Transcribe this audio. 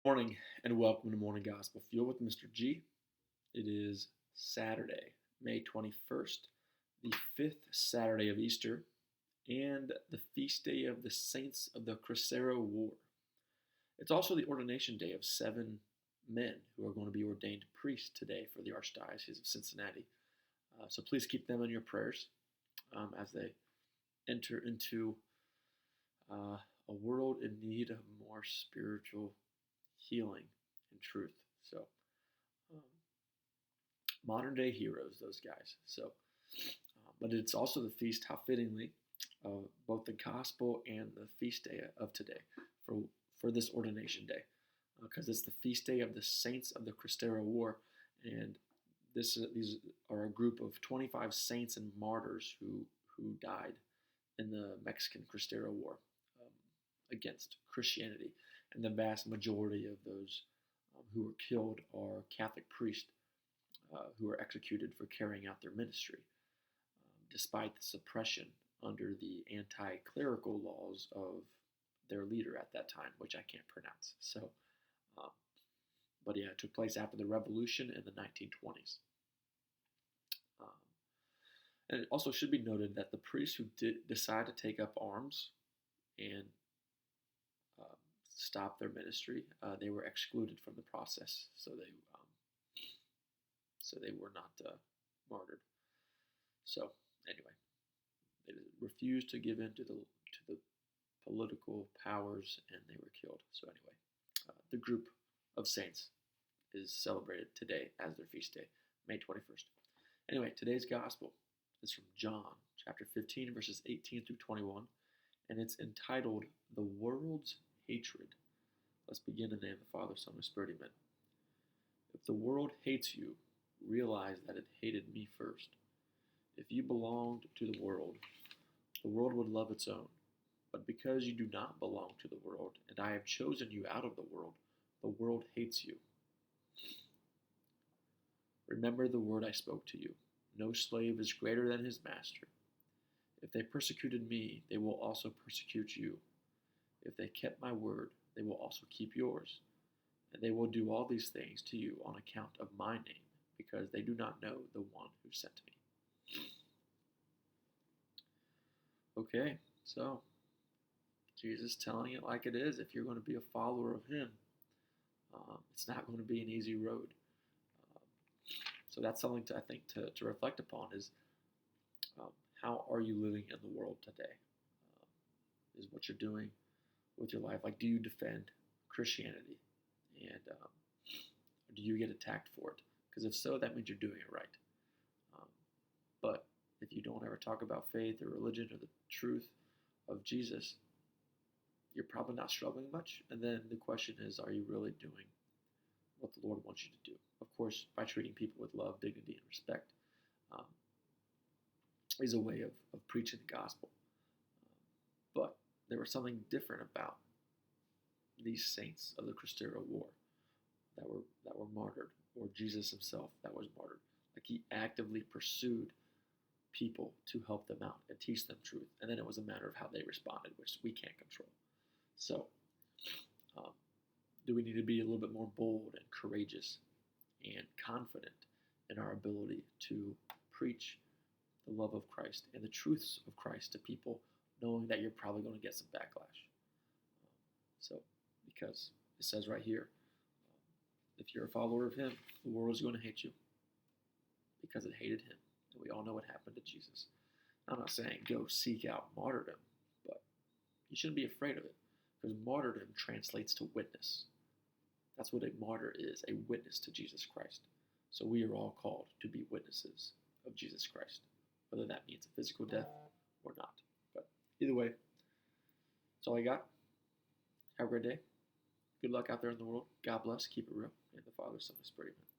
Morning and welcome to Morning Gospel Fuel with Mr. G. It is Saturday, May 21st, the fifth Saturday of Easter, and the feast day of the saints of the Cristero War. It's also the ordination day of seven men who are going to be ordained priests today for the Archdiocese of Cincinnati. So please keep them in your prayers as they enter into a world in need of more spiritual healing and truth. So, um, modern day heroes, those guys. So, but it's also the feast, how fittingly, of both the gospel and the feast day of today for this ordination day, because it's the feast day of the saints of the Cristero War, and these are a group of 25 saints and martyrs who died in the Mexican Cristero War against Christianity, and the vast majority of those who were killed are Catholic priests who were executed for carrying out their ministry, despite the suppression under the anti-clerical laws of their leader at that time, which I can't pronounce. So, um, but yeah, it took place after the revolution in the 1920s. Um, and it also should be noted that the priests who did decide to take up arms and um, stop their ministry, they were excluded from the process, so they were not martyred. So anyway, they refused to give in to the political powers, and they were killed. So anyway, the group of saints is celebrated today as their feast day, May 21st. Anyway, today's gospel is from John chapter 15, verses 18 through 21, and it's entitled "The World's Hatred." Let's begin in the name of the Father, Son, and Spirit. Amen. If the world hates you, realize that it hated me first. If you belonged to the world would love its own. But because you do not belong to the world, and I have chosen you out of the world hates you. Remember the word I spoke to you. No slave is greater than his master. If they persecuted me, they will also persecute you. If they kept my word, they will also keep yours. And they will do all these things to you on account of my name, because they do not know the one who sent me. Okay, so Jesus telling it like it is. If you're going to be a follower of him, it's not going to be an easy road. Um, so that's something I think to reflect upon is how are you living in the world today? Is what you're doing with your life, like, do you defend Christianity? And do you get attacked for it? Because if so, that means you're doing it right. But if you don't ever talk about faith or religion or the truth of Jesus, you're probably not struggling much. And then the question is, are you really doing what the Lord wants you to do? Of course, by treating people with love, dignity, and respect um, is a way of preaching the gospel. But there was something different about these saints of the Cristero War that were martyred, or Jesus himself that was martyred. Like, he actively pursued people to help them out and teach them truth, and then it was a matter of how they responded, which we can't control. So, do we need to be a little bit more bold and courageous and confident in our ability to preach the love of Christ and the truths of Christ to people, knowing that you're probably going to get some backlash? So, because it says right here, if you're a follower of him, the world is going to hate you because it hated him. And we all know what happened to Jesus. I'm not saying go seek out martyrdom, but you shouldn't be afraid of it, because martyrdom translates to witness. That's what a martyr is, a witness to Jesus Christ. So we are all called to be witnesses of Jesus Christ, whether that means a physical death or not. But either way, that's all I got. Have a great day. Good luck out there in the world. God bless. Keep it real. And the Father, Son, and Spirit. Amen.